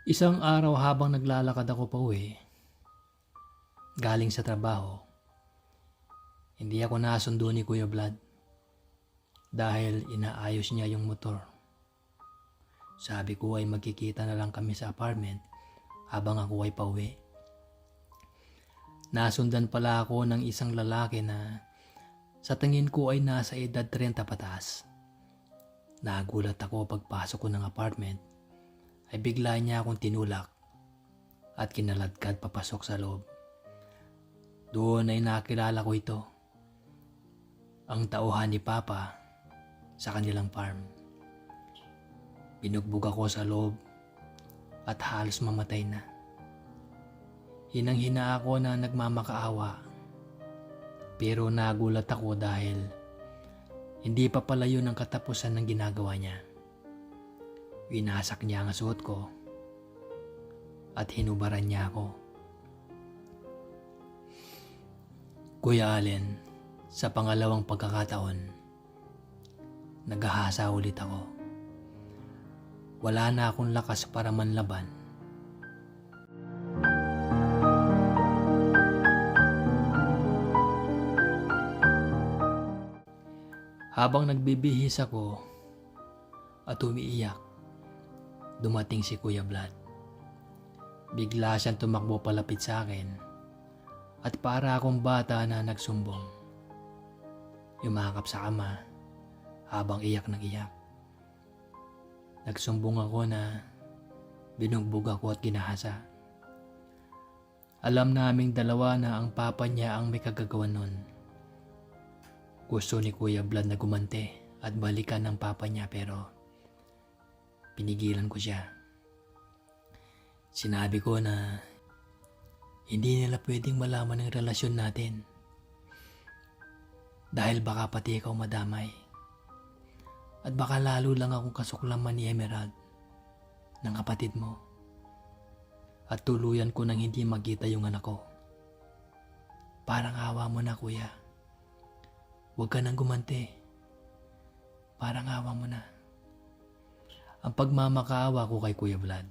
Isang araw habang naglalakad ako pauwi, galing sa trabaho, hindi ako nasundo ni Kuya Vlad dahil inaayos niya yung motor. Sabi ko ay magkikita na lang kami sa apartment habang ako ay pauwi. Nasundan pala ako ng isang lalaki na sa tingin ko ay nasa edad 30 pataas. Nagulat ako pagpasok ko ng apartment ay bigla niya akong tinulak at kinaladkad papasok sa loob. Doon ay nakilala ko ito, ang tauhan ni Papa sa kanilang farm. Binugbog ako sa loob at halos mamatay na. Hinang-hina ako na nagmamakaawa, pero nagulat ako dahil hindi pa pala yun ang katapusan ng ginagawa niya. Winasak niya ang suot ko at hinubaran niya ako. Kuya Allen, sa pangalawang pagkakataon, naghahasa ulit ako. Wala na akong lakas para manlaban. Habang nagbibihis ako at umiiyak, dumating si Kuya Vlad. Bigla siyang tumakbo palapit sa akin at para akong bata na nagsumbong. Yumakap sa kama habang iyak ng iyak. Nagsumbong ako na binugbog ako at ginahasa. Alam naming dalawa na ang papa niya ang may kagagawan nun. Gusto ni Kuya Vlad na gumante at balikan ng papa niya pero pinigilan ko siya. Sinabi ko na hindi nila pwedeng malaman ang relasyon natin dahil baka pati ikaw madamay at baka lalo lang akong kasuklaman ni Emerald ng kapatid mo at tuluyan ko nang hindi magkita yung anak ko. Parang awa mo na, kuya. Huwag ka nang gumante. Parang awa mo na. Ang pagmamakaawa ko kay Kuya Vlad.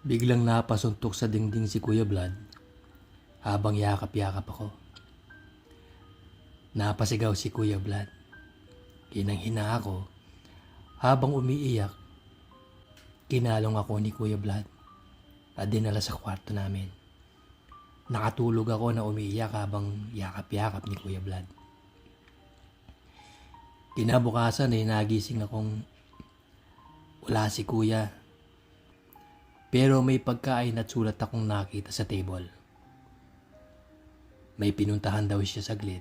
Biglang napasuntok sa dingding si Kuya Vlad habang yakap-yakap ako. Napasigaw si Kuya Vlad. Hinang-hina ako habang umiiyak. Kinalong ako ni Kuya Vlad at dinala sa kwarto namin. Nakatulog ako na umiiyak habang yakap-yakap ni Kuya Vlad. Kinabukasan ay nagising akong wala si Kuya. Pero may pagkain at sulat akong nakita sa table. May pinuntahan daw siya saglit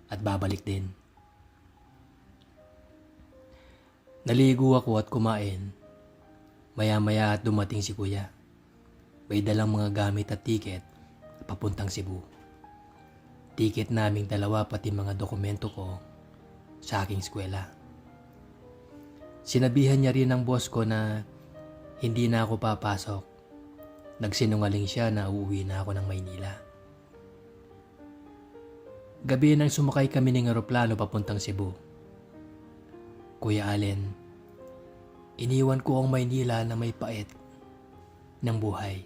at babalik din. Naligo ako at kumain. Maya-maya at dumating si Kuya. May dalang mga gamit at tiket papuntang Cebu. Tiket naming dalawa pati mga dokumento ko sa aking eskwela. Sinabihan niya rin ng boss ko na hindi na ako papasok. Nagsinungaling siya na uuwi na ako ng Maynila. Gabi nang sumakay kami ng eroplano papuntang Cebu. Kuya Allen, iniwan ko ang Maynila na may pait ng buhay.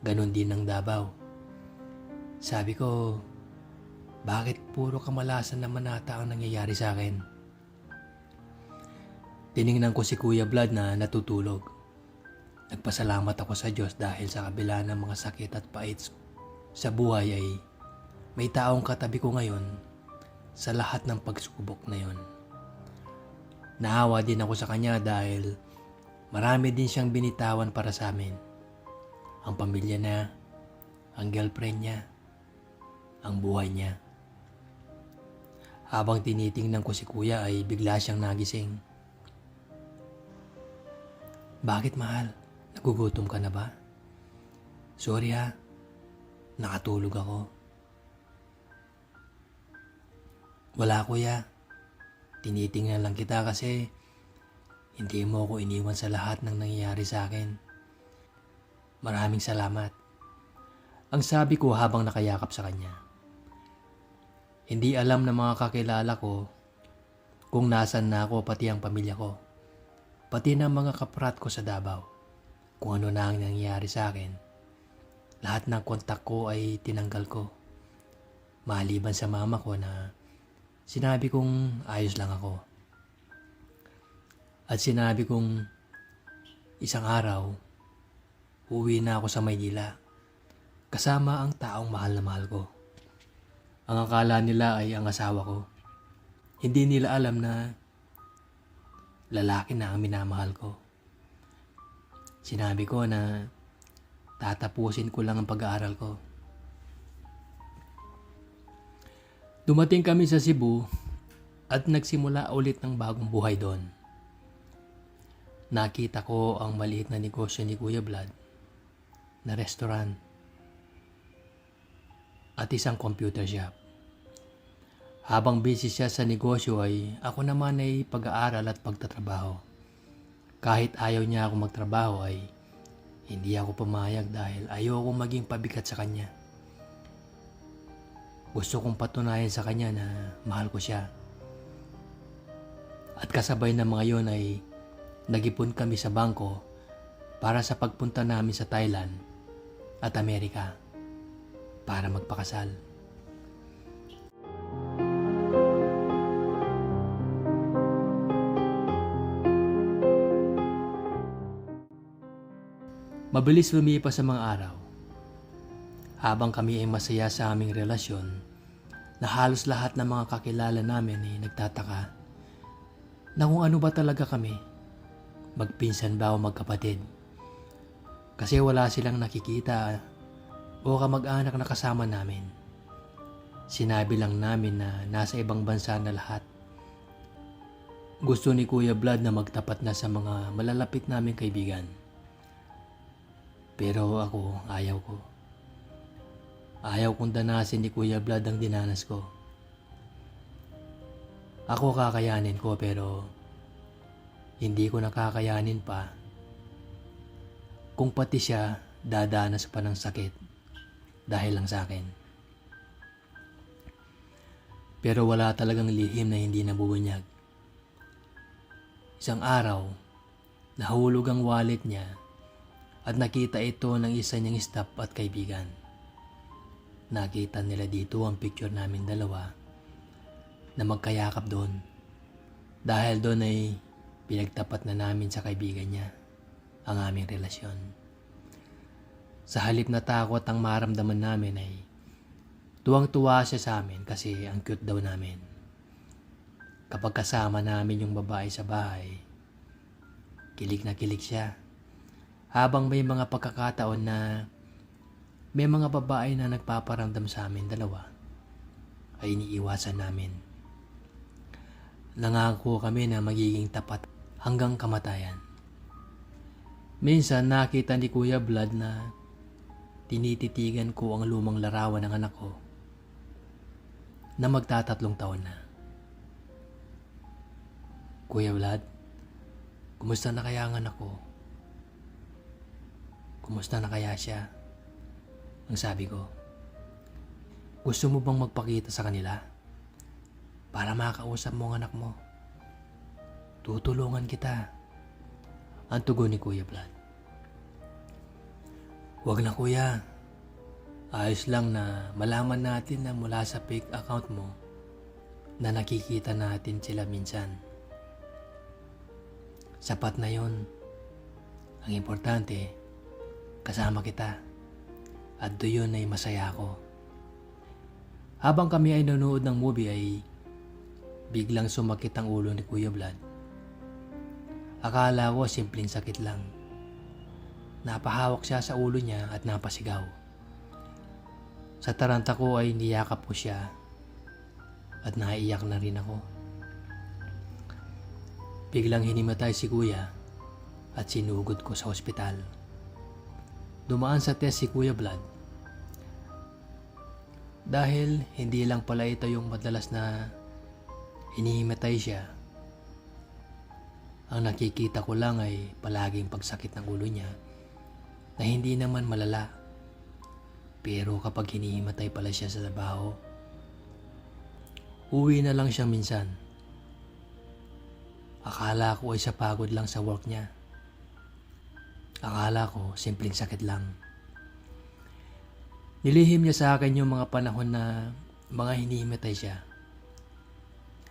Ganon din ang Davao. Sabi ko, bakit puro kamalasan naman ata ang nangyayari sa akin? Tiningnan ko si Kuya Vlad na natutulog. Nagpasalamat ako sa Diyos dahil sa kabila ng mga sakit at pait sa buhay ay may taong katabi ko ngayon sa lahat ng pagsubok na yon. Naawa din ako sa kanya dahil marami din siyang binitawan para sa amin. Ang pamilya niya, ang girlfriend niya, ang buhay niya. Habang tinitingnan ko si Kuya ay bigla siyang nagising. Bakit, mahal? Nagugutom ka na ba? Sorry ha, nakatulog ako. Wala, Kuya. Tinitingnan lang kita kasi hindi mo ako iniwan sa lahat ng nangyayari sa akin. Maraming salamat. Ang sabi ko habang nakayakap sa kanya. Hindi alam ng mga kakilala ko kung nasan na ako pati ang pamilya ko. pati ng mga kaprat ko sa Davao. Kung ano na ang nangyari sa akin, lahat ng kontak ko ay tinanggal ko. Maliban sa mama ko na sinabi kong ayos lang ako. At sinabi kong isang araw, uwi na ako sa Maynila kasama ang taong mahal na mahal ko. Ang akala nila ay ang asawa ko. Hindi nila alam na lalaki na ang minamahal ko. Sinabi ko na tatapusin ko lang ang pag-aaral ko. Dumating kami sa Cebu at nagsimula ulit ng bagong buhay doon. Nakita ko ang maliit na negosyo ni Kuya Vlad na restaurant at isang computer shop. Habang busy siya sa negosyo ay ako naman ay pag-aaral at pagtatrabaho. Kahit ayaw niya ako magtrabaho ay hindi ako pumayag dahil ayoko maging pabigat sa kanya. Gusto kong patunayan sa kanya na mahal ko siya. At kasabay ng mga yon ay nag-ipon kami sa bangko para sa pagpunta namin sa Thailand at Amerika para magpakasal. Mabilis lumipas sa mga araw. Habang kami ay masaya sa aming relasyon, na halos lahat ng mga kakilala namin ay nagtataka na kung ano ba talaga kami. Magpinsan ba o magkapatid? Kasi wala silang nakikita o kamag-anak na kasama namin. Sinabi lang namin na nasa ibang bansa na lahat. Gusto ni Kuya Vlad na magtapat na sa mga malalapit naming kaibigan. Pero ako, ayaw ko. Ayaw kong danasin ni Kuya Vlad ang dinanas ko. Ako kakayanin ko pero hindi ko nakakayanin pa kung pati siya dadanas pa ng sakit dahil lang sa akin. Pero wala talagang lihim na hindi nabubunyag. Isang araw, nahulog ang wallet niya at nakita ito ng isa niyang staff at kaibigan. Nakita nila dito ang picture namin dalawa na magkayakap doon. Dahil doon ay pinagtapat na namin sa kaibigan niya ang aming relasyon. Sa halip na takot ang maramdaman namin ay tuwang-tuwa siya sa amin kasi ang cute daw namin. Kapag kasama namin yung babae sa bahay, kilig na kilig siya. Habang may mga pagkakataon na may mga babae na nagpaparamdam sa amin dalawa, ay iniiwasan namin. Nangako kami na magiging tapat hanggang kamatayan. Minsan nakita ni Kuya Vlad na tinititigan ko ang lumang larawan ng anak ko na magtatatlong taon na. Kuya Vlad, kumusta na kaya ang anak ko? Kumusta na kaya siya? Ang sabi ko, gusto mo bang magpakita sa kanila? Para makausap mo ang anak mo. Tutulungan kita. Ang tugon ni Kuya Vlad. Huwag na kuya. Ayos lang na malaman natin na mula sa fake account mo na nakikita natin sila minsan. Sapat na yon. Ang importante, kasama kita. At doon ay masaya ako. Habang kami ay nanonood ng movie ay biglang sumakit ang ulo ni Kuya Vlad. Akala ko simpleng sakit lang. Napahawak siya sa ulo niya at napasigaw. Sa taranta ko ay niyakap ko siya at naiiyak na rin ako. Biglang hinimatay si Kuya at sinugod ko sa ospital. Dumaan sa test si Kuya Vlad. Dahil hindi lang pala ito yung madalas na hinihimatay siya. Ang nakikita ko lang ay palaging pagsakit ng ulo niya na hindi naman malala. Pero kapag hinihimatay pala siya sa trabaho, uwi na lang siya minsan. Akala ko ay sa pagod lang sa work niya. Akala ko simpleng sakit lang. Nilihim niya sa akin yung mga panahon na mga hinihimatay siya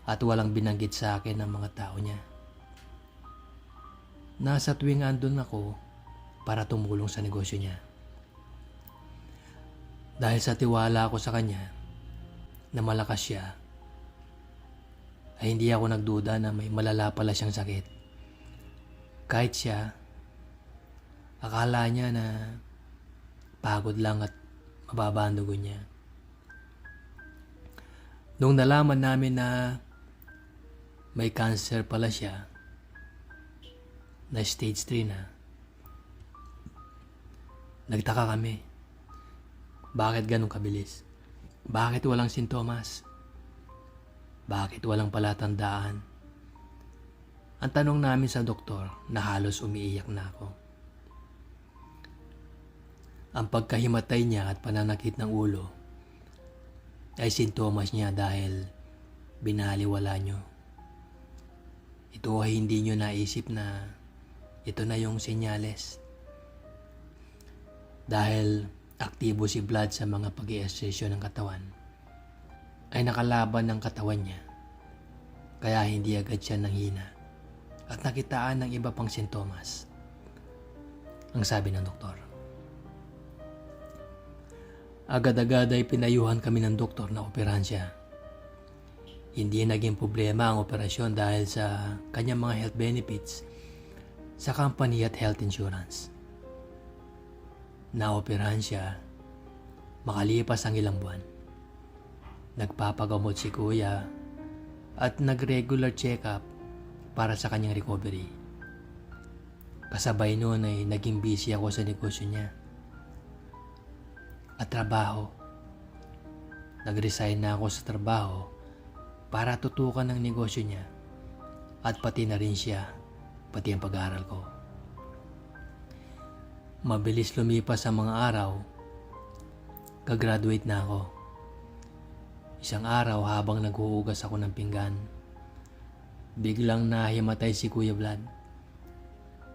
at walang binanggit sa akin ng mga tao niya. Nasa tuwing andun ako para tumulong sa negosyo niya. Dahil sa tiwala ko sa kanya na malakas siya, ay hindi ako nagduda na may malala pala siyang sakit. Kahit siya, akala niya na pagod lang at mababa ang dugo niya. Nung nalaman namin na may cancer pala siya, na stage 3 na, nagtaka kami. Bakit ganun kabilis? Bakit walang sintomas? Bakit walang palatandaan? Ang tanong namin sa doktor na halos umiiyak na ako. Ang pagkahimatay niya at pananakit ng ulo ay sintomas niya dahil binaliwala niyo. Ito ay hindi niyo naisip na ito na yung senyales. Dahil aktibo si Vlad sa mga pag-i-exercise ng katawan, ay nakalaban ng katawan niya. Kaya hindi agad siya nanghina at nakitaan ng iba pang sintomas. Ang sabi ng doktor. Agad-agad ay pinayuhan kami ng doktor na operahan siya. Hindi naging problema ang operasyon dahil sa kanyang mga health benefits sa company at health insurance. Naoperahan siya makalipas ang ilang buwan. Nagpapagamot si kuya at nag-regular check-up para sa kanyang recovery. Kasabay noon ay naging busy ako sa negosyo niya at trabaho. Nag-resign na ako sa trabaho para tutukan ng negosyo niya at pati na rin siya, pati ang pag-aaral ko. Mabilis lumipas ang mga araw, gagraduate na ako. Isang araw habang naghuhugas ako ng pinggan, biglang nahimatay si Kuya Vlad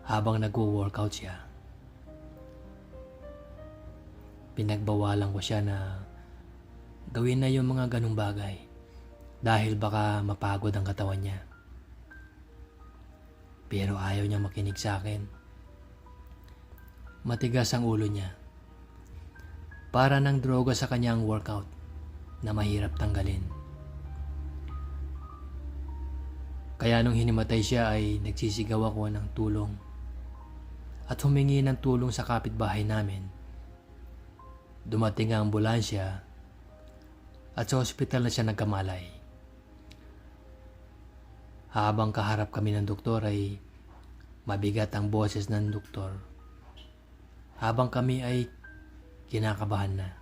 habang nagwo-workout siya. Pinagbawalan ko siya na gawin na yung mga ganung bagay dahil baka mapagod ang katawan niya. Pero ayaw niya makinig sa akin. Matigas ang ulo niya. Para ng droga sa kanyang workout na mahirap tanggalin. Kaya nung hinimatay siya ay nagsisigaw ako ng tulong at humingi ng tulong sa kapitbahay namin. Dumating ang ambulansya at sa ospital na siya nagkamalay. Habang kaharap kami ng doktor ay mabigat ang boses ng doktor. Habang kami ay kinakabahan na.